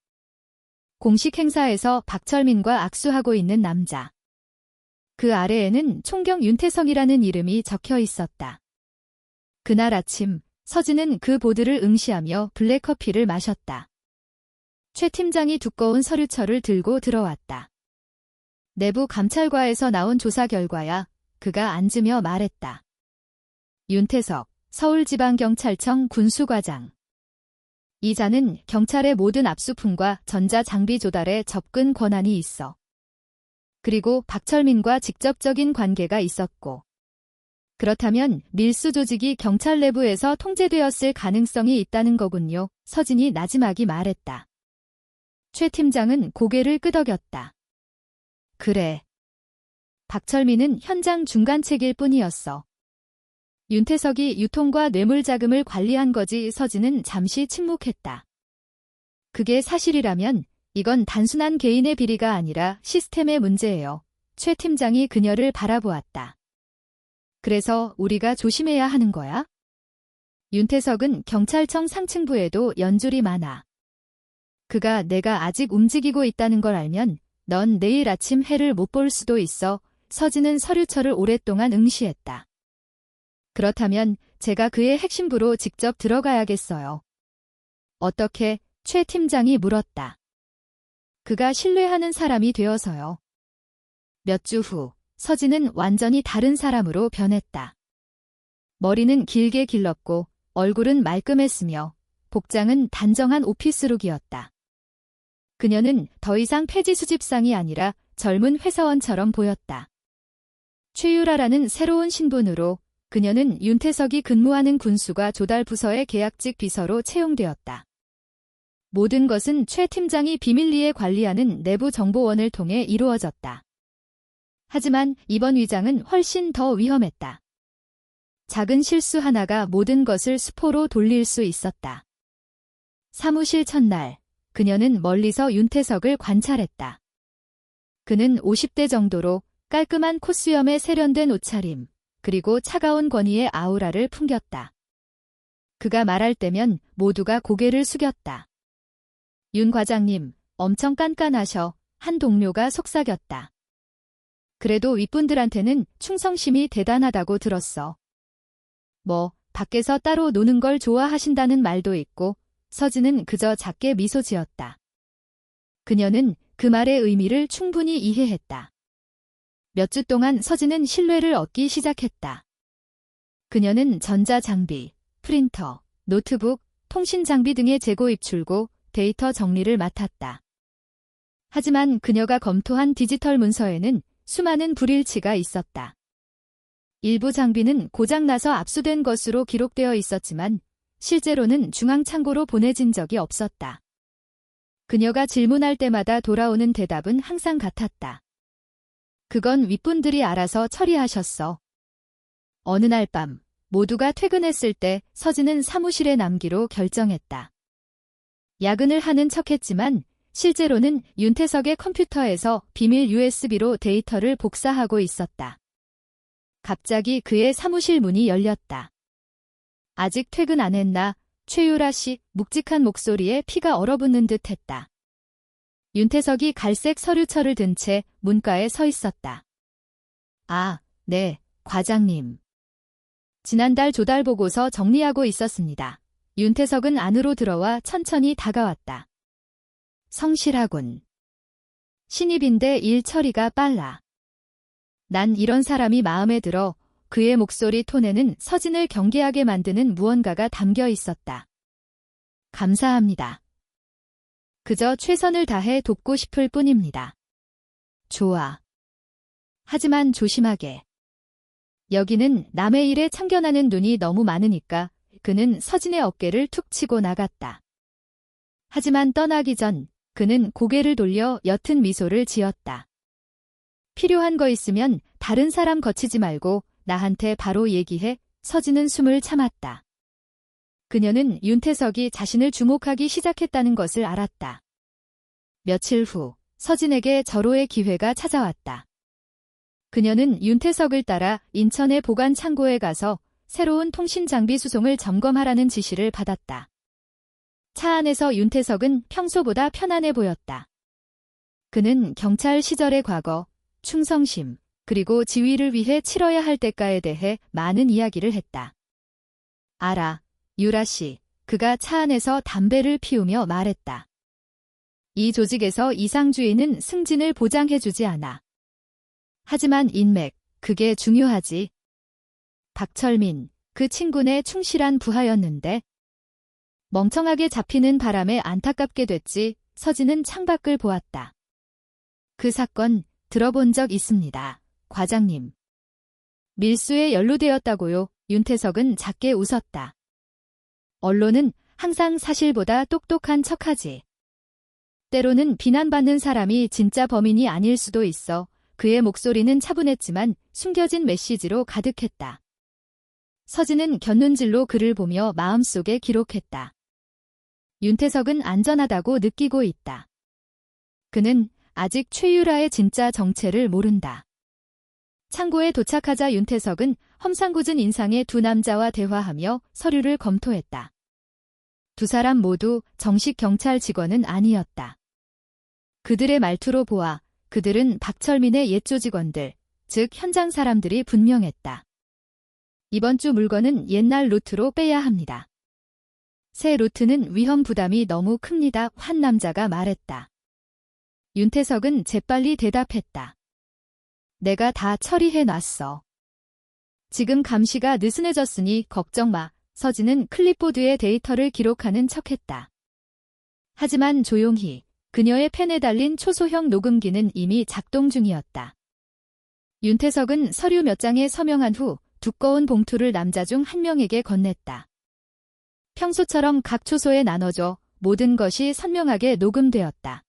공식 행사에서 박철민과 악수하고 있는 남자. 그 아래에는 총경 윤태성이라는 이름이 적혀 있었다. 그날 아침 서진은 그 보드를 응시하며 블랙커피를 마셨다. 최 팀장이 두꺼운 서류철을 들고 들어왔다. 내부 감찰과에서 나온 조사 결과야. 그가 앉으며 말했다. 윤태석, 서울지방경찰청 군수과장. 이 자는 경찰의 모든 압수품과 전자장비 조달에 접근 권한이 있어. 그리고 박철민과 직접적인 관계가 있었고. 그렇다면 밀수 조직이 경찰 내부에서 통제되었을 가능성이 있다는 거군요. 서진이 나지막이 말했다. 최 팀장은 고개를 끄덕였다. 그래. 박철민은 현장 중간책일 뿐이었어. 윤태석이 유통과 뇌물자금을 관리한 거지. 서진은 잠시 침묵했다. 그게 사실이라면 이건 단순한 개인의 비리가 아니라 시스템의 문제예요. 최 팀장이 그녀를 바라보았다. 그래서 우리가 조심해야 하는 거야? 윤태석은 경찰청 상층부에도 연줄이 많아. 그가 내가 아직 움직이고 있다는 걸 알면 넌 내일 아침 해를 못 볼 수도 있어. 서진은 서류철을 오랫동안 응시했다. 그렇다면 제가 그의 핵심부로 직접 들어가야겠어요. 어떻게? 최 팀장이 물었다. 그가 신뢰하는 사람이 되어서요. 몇 주 후 서진은 완전히 다른 사람으로 변했다. 머리는 길게 길렀고 얼굴은 말끔했으며 복장은 단정한 오피스룩이었다. 그녀는 더 이상 폐지 수집상이 아니라 젊은 회사원처럼 보였다. 최유라라는 새로운 신분으로 그녀는 윤태석이 근무하는 군수가 조달 부서의 계약직 비서로 채용되었다. 모든 것은 최 팀장이 비밀리에 관리하는 내부 정보원을 통해 이루어졌다. 하지만 이번 위장은 훨씬 더 위험했다. 작은 실수 하나가 모든 것을 수포로 돌릴 수 있었다. 사무실 첫날, 그녀는 멀리서 윤태석을 관찰했다. 그는 50대 정도로 깔끔한 콧수염에 세련된 옷차림, 그리고 차가운 권위의 아우라를 풍겼다. 그가 말할 때면 모두가 고개를 숙였다. 윤 과장님, 엄청 깐깐하셔. 한 동료가 속삭였다. 그래도 윗분들한테는 충성심이 대단하다고 들었어. 밖에서 따로 노는 걸 좋아하신다는 말도 있고. 서진은 그저 작게 미소 지었다. 그녀는 그 말의 의미를 충분히 이해했다. 몇 주 동안 서진은 신뢰를 얻기 시작했다. 그녀는 전자장비, 프린터, 노트북, 통신장비 등의 재고 입출고 데이터 정리를 맡았다. 하지만 그녀가 검토한 디지털 문서에는 수많은 불일치가 있었다. 일부 장비는 고장나서 압수된 것으로 기록되어 있었지만 실제로는 중앙창고로 보내진 적이 없었다. 그녀가 질문할 때마다 돌아오는 대답은 항상 같았다. 그건 윗분들이 알아서 처리하셨어. 어느 날 밤 모두가 퇴근했을 때 서진은 사무실에 남기로 결정했다. 야근을 하는 척했지만 실제로는 윤태석의 컴퓨터에서 비밀 USB로 데이터를 복사하고 있었다. 갑자기 그의 사무실 문이 열렸다. 아직 퇴근 안 했나? 최유라 씨, 묵직한 목소리에 피가 얼어붙는 듯 했다. 윤태석이 갈색 서류철을 든 채 문가에 서 있었다. 아, 네, 과장님. 지난달 조달 보고서 정리하고 있었습니다. 윤태석은 안으로 들어와 천천히 다가왔다. 성실하군. 신입인데 일 처리가 빨라. 난 이런 사람이 마음에 들어. 그의 목소리 톤에는 서진을 경계하게 만드는 무언가가 담겨 있었다. 감사합니다. 그저 최선을 다해 돕고 싶을 뿐입니다. 좋아. 하지만 조심하게. 여기는 남의 일에 참견하는 눈이 너무 많으니까. 그는 서진의 어깨를 툭 치고 나갔다. 하지만 떠나기 전 그는 고개를 돌려 옅은 미소를 지었다. 필요한 거 있으면 다른 사람 거치지 말고 나한테 바로 얘기해. 서진은 숨을 참았다. 그녀는 윤태석이 자신을 주목하기 시작했다는 것을 알았다. 며칠 후 서진에게 절호의 기회가 찾아왔다. 그녀는 윤태석을 따라 인천의 보관 창고에 가서 새로운 통신 장비 수송을 점검하라는 지시를 받았다. 차 안에서 윤태석은 평소보다 편안해 보였다. 그는 경찰 시절의 과거, 충성심, 그리고 지위를 위해 치러야 할 대가에 대해 많은 이야기를 했다. 알아, 유라 씨, 그가 차 안에서 담배를 피우며 말했다. 이 조직에서 이상주의는 승진을 보장해주지 않아. 하지만 인맥, 그게 중요하지. 박철민, 그 친구네 충실한 부하였는데. 멍청하게 잡히는 바람에 안타깝게 됐지. 서진은 창밖을 보았다. 그 사건 들어본 적 있습니다, 과장님. 밀수에 연루되었다고요. 윤태석은 작게 웃었다. 언론은 항상 사실보다 똑똑한 척하지. 때로는 비난받는 사람이 진짜 범인이 아닐 수도 있어. 그의 목소리는 차분했지만 숨겨진 메시지로 가득했다. 서진은 곁눈질로 그를 보며 마음속에 기록했다. 윤태석은 안전하다고 느끼고 있다. 그는 아직 최유라의 진짜 정체를 모른다. 창고에 도착하자 윤태석은 험상궂은 인상의 두 남자와 대화하며 서류를 검토했다. 두 사람 모두 정식 경찰 직원은 아니었다. 그들의 말투로 보아 그들은 박철민의 옛 조직원들, 즉 현장 사람들이 분명했다. 이번 주 물건은 옛날 루트로 빼야 합니다. 새 루트는 위험 부담이 너무 큽니다. 한 남자가 말했다. 윤태석은 재빨리 대답했다. 내가 다 처리해놨어. 지금 감시가 느슨해졌으니 걱정 마. 서진은 클립보드에 데이터를 기록하는 척했다. 하지만 조용히 그녀의 펜에 달린 초소형 녹음기는 이미 작동 중이었다. 윤태석은 서류 몇 장에 서명한 후 두꺼운 봉투를 남자 중 한 명에게 건넸다. 평소처럼 각 초소에 나눠줘. 모든 것이 선명하게 녹음되었다.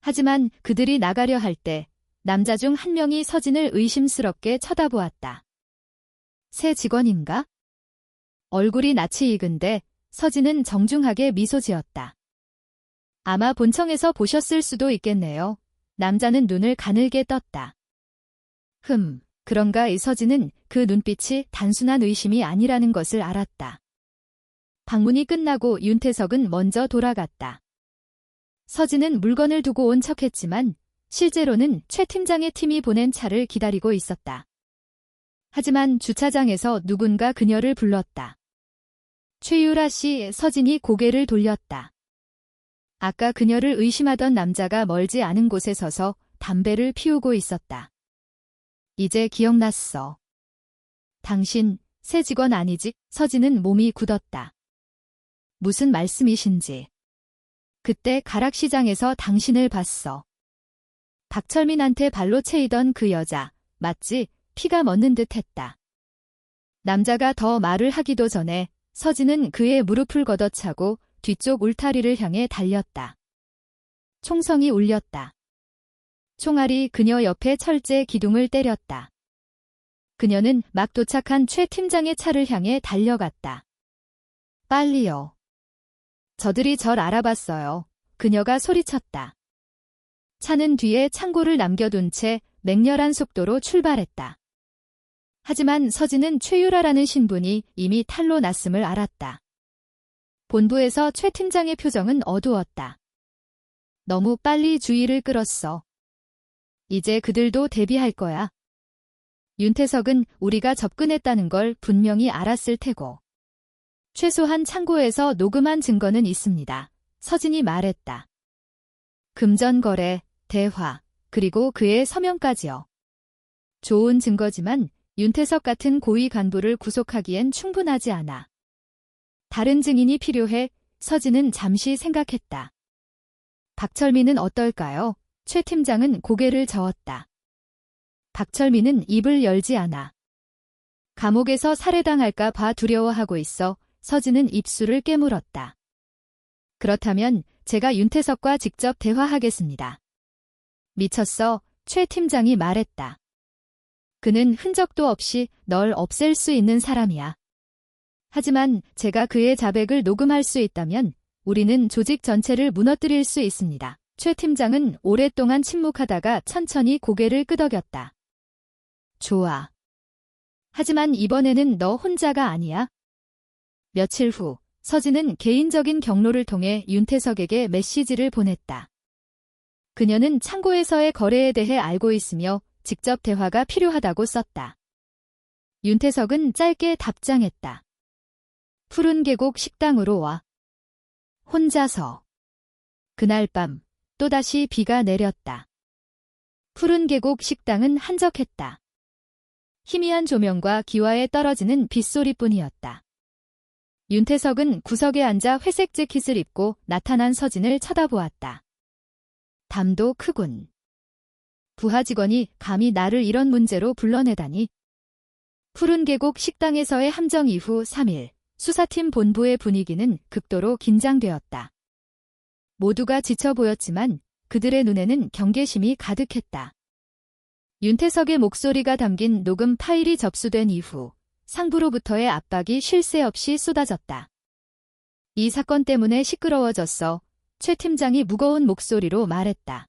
하지만 그들이 나가려 할 때 남자 중 한 명이 서진을 의심스럽게 쳐다보았다. 새 직원인가? 얼굴이 낯이 익은데 서진은 정중하게 미소 지었다. 아마 본청에서 보셨을 수도 있겠네요. 남자는 눈을 가늘게 떴다. 그런가. 서진은 그 눈빛이 단순한 의심이 아니라는 것을 알았다. 방문이 끝나고 윤태석은 먼저 돌아갔다. 서진은 물건을 두고 온 척했지만 실제로는 최 팀장의 팀이 보낸 차를 기다리고 있었다. 하지만 주차장에서 누군가 그녀를 불렀다. 최유라 씨. 서진이 고개를 돌렸다. 아까 그녀를 의심하던 남자가 멀지 않은 곳에 서서 담배를 피우고 있었다. 이제 기억났어. 당신 새 직원 아니지? 서진은 몸이 굳었다. 무슨 말씀이신지. 그때 가락시장에서 당신을 봤어. 박철민한테 발로 채이던 그 여자, 맞지? 피가 멎는 듯 했다. 남자가 더 말을 하기도 전에 서진은 그의 무릎을 걷어차고 뒤쪽 울타리를 향해 달렸다. 총성이 울렸다. 총알이 그녀 옆에 철제 기둥을 때렸다. 그녀는 막 도착한 최 팀장의 차를 향해 달려갔다. 빨리요. 저들이 절 알아봤어요. 그녀가 소리쳤다. 차는 뒤에 창고를 남겨둔 채 맹렬한 속도로 출발했다. 하지만 서진은 최유라라는 신분이 이미 탈로 났음을 알았다. 본부에서 최 팀장의 표정은 어두웠다. 너무 빨리 주의를 끌었어. 이제 그들도 대비할 거야. 윤태석은 우리가 접근했다는 걸 분명히 알았을 테고. 최소한 창고에서 녹음한 증거는 있습니다. 서진이 말했다. 금전거래, 대화, 그리고 그의 서명까지요. 좋은 증거지만 윤태석 같은 고위 간부를 구속하기엔 충분하지 않아. 다른 증인이 필요해. 서진은 잠시 생각했다. 박철민은 어떨까요? 최 팀장은 고개를 저었다. 박철민은 입을 열지 않아. 감옥에서 살해당할까 봐 두려워하고 있어. 서진은 입술을 깨물었다. 그렇다면 제가 윤태석과 직접 대화하겠습니다. 미쳤어, 최 팀장이 말했다. 그는 흔적도 없이 널 없앨 수 있는 사람이야. 하지만 제가 그의 자백을 녹음할 수 있다면 우리는 조직 전체를 무너뜨릴 수 있습니다. 최 팀장은 오랫동안 침묵하다가 천천히 고개를 끄덕였다. 좋아. 하지만 이번에는 너 혼자가 아니야. 며칠 후 서진은 개인적인 경로를 통해 윤태석에게 메시지를 보냈다. 그녀는 창고에서의 거래에 대해 알고 있으며 직접 대화가 필요하다고 썼다. 윤태석은 짧게 답장했다. 푸른 계곡 식당으로 와. 혼자서. 그날 밤 또다시 비가 내렸다. 푸른 계곡 식당은 한적했다. 희미한 조명과 기와에 떨어지는 빗소리뿐이었다. 윤태석은 구석에 앉아 회색 재킷을 입고 나타난 서진을 쳐다보았다. 담도 크군. 부하 직원이 감히 나를 이런 문제로 불러내다니. 푸른 계곡 식당에서의 함정 이후 3일, 수사팀 본부의 분위기는 극도로 긴장되었다. 모두가 지쳐 보였지만 그들의 눈에는 경계심이 가득했다. 윤태석의 목소리가 담긴 녹음 파일이 접수된 이후 상부로부터의 압박이 쉴 새 없이 쏟아졌다. 이 사건 때문에 시끄러워졌어. 최 팀장이 무거운 목소리로 말했다.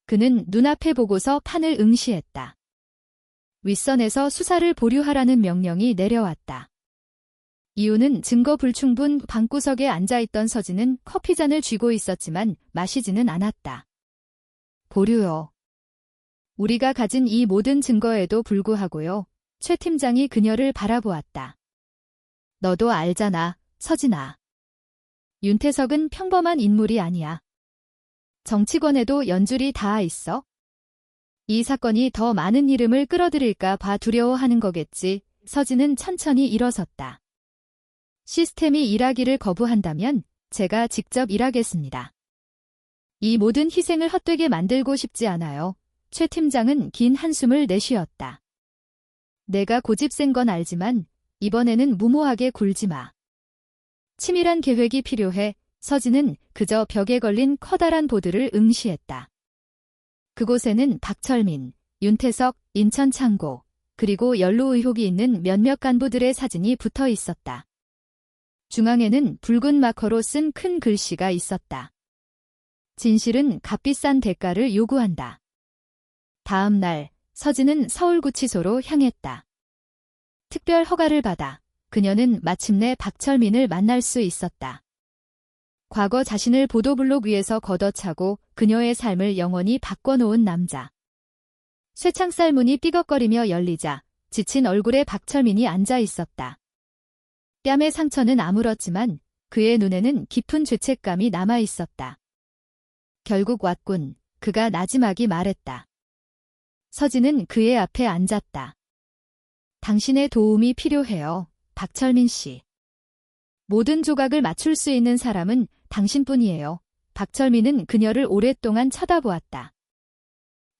그는 눈앞에 보고서 판을 응시했다. 윗선에서 수사를 보류하라는 명령이 내려왔다. 이유는 증거 불충분. 방구석에 앉아있던 서진은 커피잔을 쥐고 있었지만 마시지는 않았다. 보류요. 우리가 가진 이 모든 증거에도 불구하고요. 최 팀장이 그녀를 바라보았다. 너도 알잖아, 서진아. 윤태석은 평범한 인물이 아니야. 정치권에도 연줄이 다 있어. 이 사건이 더 많은 이름을 끌어들일까 봐 두려워하는 거겠지. 서진은 천천히 일어섰다. 시스템이 일하기를 거부한다면 제가 직접 일하겠습니다. 이 모든 희생을 헛되게 만들고 싶지 않아요. 최 팀장은 긴 한숨을 내쉬었다. 내가 고집센 건 알지만 이번에는 무모하게 굴지 마. 치밀한 계획이 필요해. 서진은 그저 벽에 걸린 커다란 보드를 응시했다. 그곳에는 박철민, 윤태석, 인천창고, 그리고 연루 의혹이 있는 몇몇 간부들의 사진이 붙어 있었다. 중앙에는 붉은 마커로 쓴 큰 글씨가 있었다. 진실은 값비싼 대가를 요구한다. 다음 날 서진은 서울구치소로 향했다. 특별 허가를 받아 그녀는 마침내 박철민을 만날 수 있었다. 과거 자신을 보도블록 위에서 걷어차고 그녀의 삶을 영원히 바꿔놓은 남자. 쇠창살 문이 삐걱거리며 열리자 지친 얼굴에 박철민이 앉아 있었다. 뺨의 상처는 아물었지만 그의 눈에는 깊은 죄책감이 남아 있었다. 결국 왔군. 그가 나지막이 말했다. 서진은 그의 앞에 앉았다. 당신의 도움이 필요해요, 박철민 씨. 모든 조각을 맞출 수 있는 사람은 당신뿐이에요. 박철민은 그녀를 오랫동안 쳐다보았다.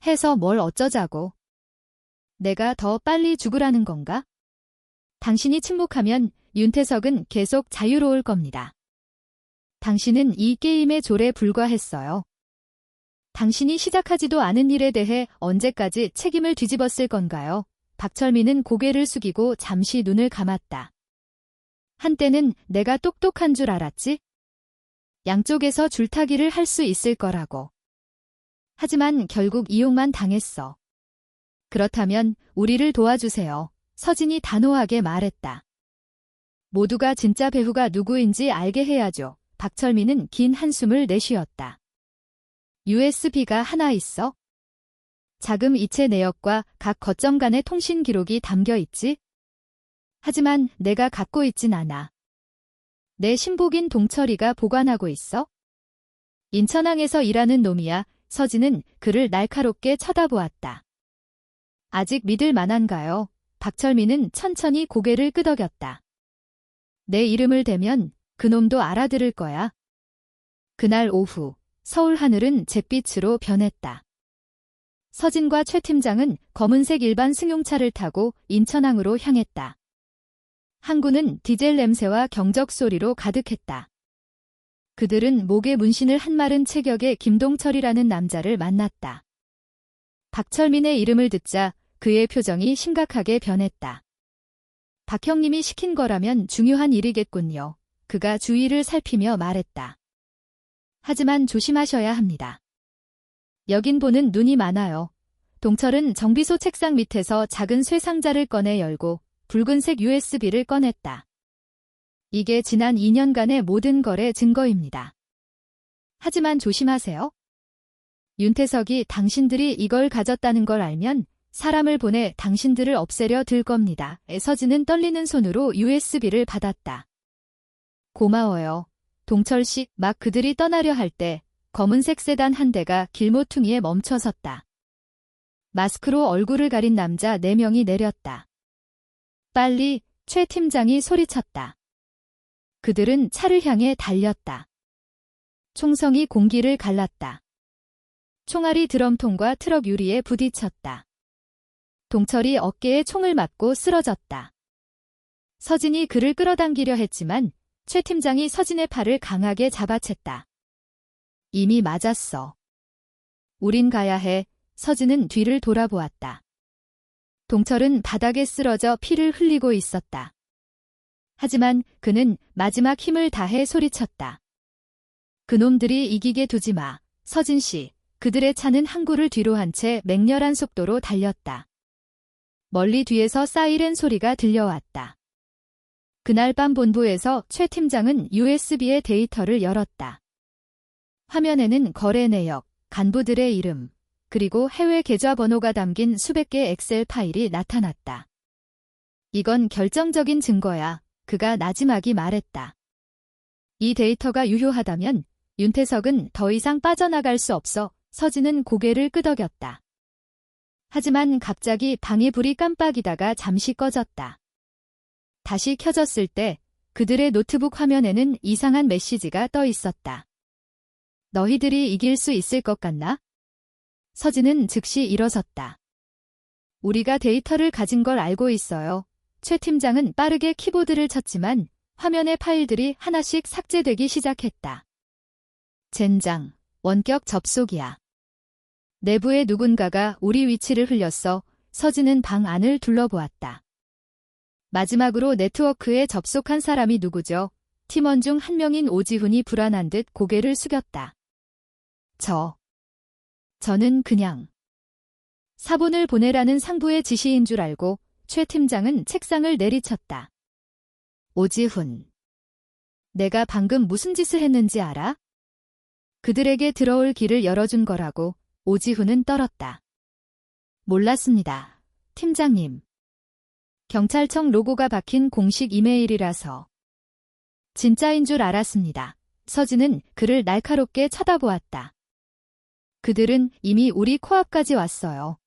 해서 뭘 어쩌자고. 내가 더 빨리 죽으라는 건가? 당신이 침묵하면 윤태석은 계속 자유로울 겁니다. 당신은 이 게임의 졸에 불과했어요. 당신이 시작하지도 않은 일에 대해 언제까지 책임을 뒤집었을 건가요? 박철민은 고개를 숙이고 잠시 눈을 감았다. 한때는 내가 똑똑한 줄 알았지? 양쪽에서 줄타기를 할 수 있을 거라고. 하지만 결국 이용만 당했어. 그렇다면 우리를 도와주세요. 서진이 단호하게 말했다. 모두가 진짜 배후가 누구인지 알게 해야죠. 박철민은 긴 한숨을 내쉬었다. USB가 하나 있어? 자금 이체 내역과 각 거점 간의 통신 기록이 담겨 있지? 하지만 내가 갖고 있진 않아. 내 신복인 동철이가 보관하고 있어? 인천항에서 일하는 놈이야. 서진은 그를 날카롭게 쳐다보았다. 아직 믿을 만한가요? 박철민은 천천히 고개를 끄덕였다. 내 이름을 대면 그놈도 알아들을 거야. 그날 오후 서울 하늘은 잿빛으로 변했다. 서진과 최 팀장은 검은색 일반 승용차를 타고 인천항으로 향했다. 항구는 디젤 냄새와 경적 소리로 가득했다. 그들은 목에 문신을 한 마른 체격의 김동철이라는 남자를 만났다. 박철민의 이름을 듣자 그의 표정이 심각하게 변했다. 박 형님이 시킨 거라면 중요한 일이겠군요. 그가 주위를 살피며 말했다. 하지만 조심하셔야 합니다. 여긴 보는 눈이 많아요. 동철은 정비소 책상 밑에서 작은 쇠상자를 꺼내 열고 붉은색 USB를 꺼냈다. 이게 지난 2년간의 모든 거래 증거입니다. 하지만 조심하세요. 윤태석이 당신들이 이걸 가졌다는 걸 알면 사람을 보내 당신들을 없애려 들 겁니다. 서진은 떨리는 손으로 USB를 받았다. 고마워요. 동철 씨. 막 그들이 떠나려 할 때 검은색 세단 한 대가 길모퉁이에 멈춰섰다. 마스크로 얼굴을 가린 남자 4명이 내렸다. 빨리, 최 팀장이 소리쳤다. 그들은 차를 향해 달렸다. 총성이 공기를 갈랐다. 총알이 드럼통과 트럭 유리에 부딪혔다. 동철이 어깨에 총을 맞고 쓰러졌다. 서진이 그를 끌어당기려 했지만 최 팀장이 서진의 팔을 강하게 잡아챘다. 이미 맞았어. 우린 가야 해. 서진은 뒤를 돌아보았다. 동철은 바닥에 쓰러져 피를 흘리고 있었다. 하지만 그는 마지막 힘을 다해 소리쳤다. 그놈들이 이기게 두지 마. 서진 씨. 그들의 차는 항구를 뒤로 한 채 맹렬한 속도로 달렸다. 멀리 뒤에서 사이렌 소리가 들려왔다. 그날 밤 본부에서 최 팀장은 USB의 데이터를 열었다. 화면에는 거래 내역, 간부들의 이름, 그리고 해외 계좌번호가 담긴 수백 개의 엑셀 파일이 나타났다. 이건 결정적인 증거야. 그가 나지막이 말했다. 이 데이터가 유효하다면 윤태석은 더 이상 빠져나갈 수 없어. 서진은 고개를 끄덕였다. 하지만 갑자기 방의 불이 깜빡이다가 잠시 꺼졌다. 다시 켜졌을 때 그들의 노트북 화면에는 이상한 메시지가 떠 있었다. 너희들이 이길 수 있을 것 같나? 서진은 즉시 일어섰다. 우리가 데이터를 가진 걸 알고 있어요. 최 팀장은 빠르게 키보드를 쳤지만 화면의 파일들이 하나씩 삭제되기 시작했다. 젠장, 원격 접속이야. 내부에 누군가가 우리 위치를 흘렸어. 서진은 방 안을 둘러보았다. 마지막으로 네트워크에 접속한 사람이 누구죠? 팀원 중 한 명인 오지훈이 불안한 듯 고개를 숙였다. 저는 그냥 사본을 보내라는 상부의 지시인 줄 알고 최 팀장은 책상을 내리쳤다. 오지훈. 내가 방금 무슨 짓을 했는지 알아? 그들에게 들어올 길을 열어준 거라고. 오지훈은 떨었다. 몰랐습니다. 팀장님. 경찰청 로고가 박힌 공식 이메일이라서. 진짜인 줄 알았습니다. 서진은 그를 날카롭게 쳐다보았다. 그들은 이미 우리 코앞까지 왔어요.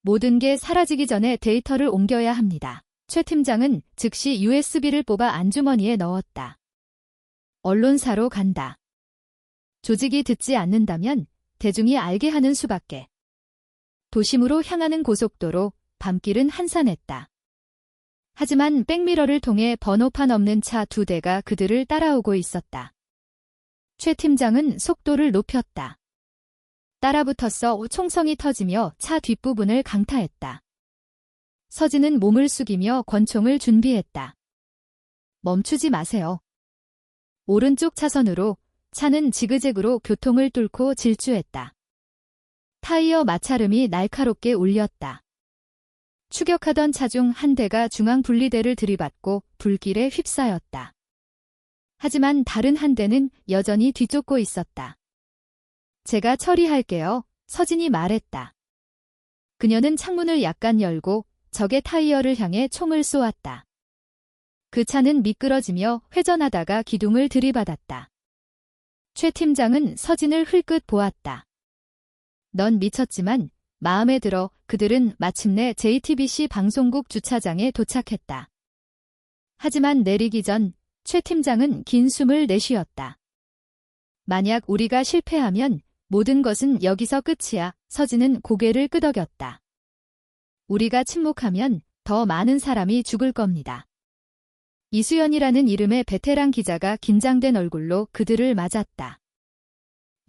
모든 게 사라지기 전에 데이터를 옮겨야 합니다. 최 팀장은 즉시 USB를 뽑아 안주머니에 넣었다. 언론사로 간다. 조직이 듣지 않는다면 대중이 알게 하는 수밖에. 도심으로 향하는 고속도로, 밤길은 한산했다. 하지만 백미러를 통해 번호판 없는 차 2대가 그들을 따라오고 있었다. 최 팀장은 속도를 높였다. 따라붙어서 총성이 터지며 차 뒷부분을 강타했다. 서진은 몸을 숙이며 권총을 준비했다. 멈추지 마세요. 오른쪽 차선으로 차는 지그재그로 교통을 뚫고 질주했다. 타이어 마찰음이 날카롭게 울렸다. 추격하던 차 중 한 대가 중앙 분리대를 들이받고 불길에 휩싸였다. 하지만 다른 한 대는 여전히 뒤쫓고 있었다. 제가 처리할게요. 서진이 말했다. 그녀는 창문을 약간 열고 적의 타이어를 향해 총을 쏘았다. 그 차는 미끄러지며 회전하다가 기둥을 들이받았다. 최 팀장은 서진을 흘끗 보았다. 넌 미쳤지만 마음에 들어. 그들은 마침내 JTBC 방송국 주차장에 도착했다. 하지만 내리기 전 최 팀장은 긴 숨을 내쉬었다. 만약 우리가 실패하면 모든 것은 여기서 끝이야. 서진은 고개를 끄덕였다. 우리가 침묵하면 더 많은 사람이 죽을 겁니다. 이수연이라는 이름의 베테랑 기자가 긴장된 얼굴로 그들을 맞았다.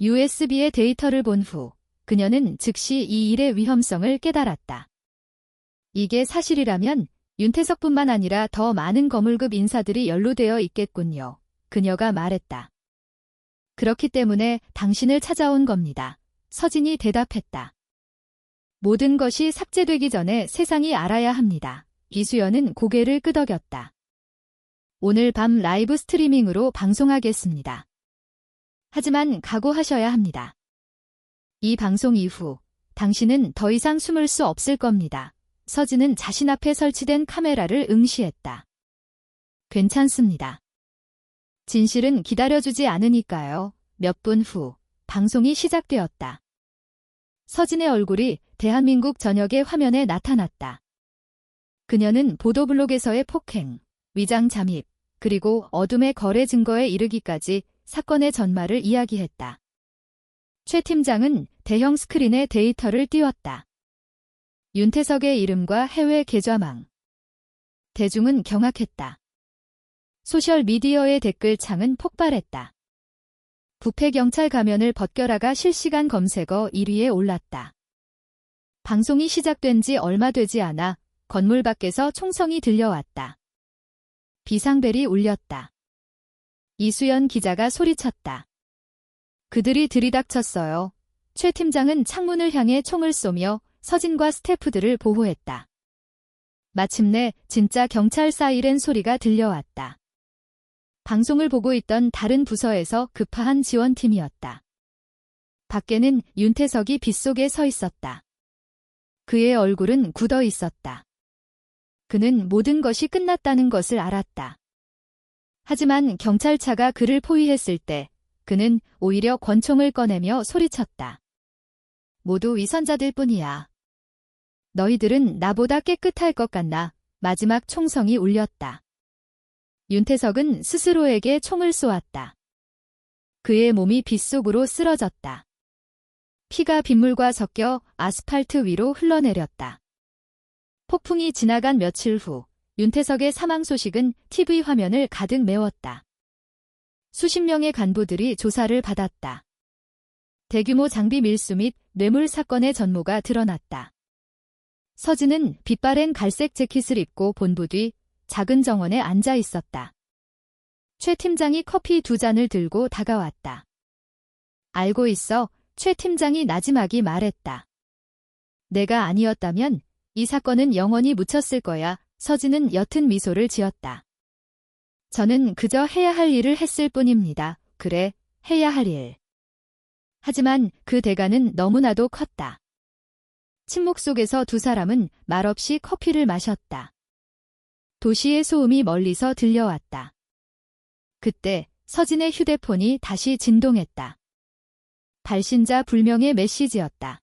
USB의 데이터를 본 후 그녀는 즉시 이 일의 위험성을 깨달았다. 이게 사실이라면 윤태석뿐만 아니라 더 많은 거물급 인사들이 연루되어 있겠군요. 그녀가 말했다. 그렇기 때문에 당신을 찾아온 겁니다. 서진이 대답했다. 모든 것이 삭제되기 전에 세상이 알아야 합니다. 이수연은 고개를 끄덕였다. 오늘 밤 라이브 스트리밍으로 방송하겠습니다. 하지만 각오하셔야 합니다. 이 방송 이후 당신은 더 이상 숨을 수 없을 겁니다. 서진은 자신 앞에 설치된 카메라를 응시했다. 괜찮습니다. 진실은 기다려주지 않으니까요. 몇 분 후 방송이 시작되었다. 서진의 얼굴이 대한민국 전역의 화면에 나타났다. 그녀는 보도블록에서의 폭행, 위장 잠입, 그리고 어둠의 거래 증거에 이르기까지 사건의 전말을 이야기했다. 최 팀장은 대형 스크린에 데이터를 띄웠다. 윤태석의 이름과 해외 계좌망. 대중은 경악했다. 소셜미디어의 댓글창은 폭발했다. 부패경찰 가면을 벗겨라가 실시간 검색어 1위에 올랐다. 방송이 시작된 지 얼마 되지 않아 건물 밖에서 총성이 들려왔다. 비상벨이 울렸다. 이수연 기자가 소리쳤다. 그들이 들이닥쳤어요. 최 팀장은 창문을 향해 총을 쏘며 서진과 스태프들을 보호했다. 마침내 진짜 경찰 사이렌 소리가 들려왔다. 방송을 보고 있던 다른 부서에서 급파한 지원팀이었다. 밖에는 윤태석이 빗속에 서 있었다. 그의 얼굴은 굳어 있었다. 그는 모든 것이 끝났다는 것을 알았다. 하지만 경찰차가 그를 포위했을 때 그는 오히려 권총을 꺼내며 소리쳤다. 모두 위선자들 뿐이야. 너희들은 나보다 깨끗할 것 같나? 마지막 총성이 울렸다. 윤태석은 스스로에게 총을 쏘았다. 그의 몸이 빗속으로 쓰러졌다. 피가 빗물과 섞여 아스팔트 위로 흘러내렸다. 폭풍이 지나간 며칠 후 윤태석의 사망 소식은 TV 화면을 가득 메웠다. 수십 명의 간부들이 조사를 받았다. 대규모 장비 밀수 및 뇌물 사건의 전모가 드러났다. 서진은 빛바랜 갈색 재킷을 입고 본부 뒤 작은 정원에 앉아 있었다. 최 팀장이 커피 2잔을 들고 다가왔다. 알고 있어, 최 팀장이 나지막이 말했다. 내가 아니었다면 이 사건은 영원히 묻혔을 거야. 서진은 옅은 미소를 지었다. 저는 그저 해야 할 일을 했을 뿐입니다. 그래, 해야 할 일. 하지만 그 대가는 너무나도 컸다. 침묵 속에서 두 사람은 말없이 커피를 마셨다. 도시의 소음이 멀리서 들려왔다. 그때 서진의 휴대폰이 다시 진동했다. 발신자 불명의 메시지였다.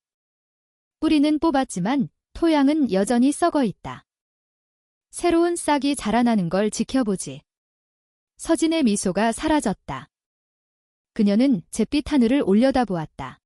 뿌리는 뽑았지만 토양은 여전히 썩어 있다. 새로운 싹이 자라나는 걸 지켜보지. 서진의 미소가 사라졌다. 그녀는 잿빛 하늘을 올려다보았다.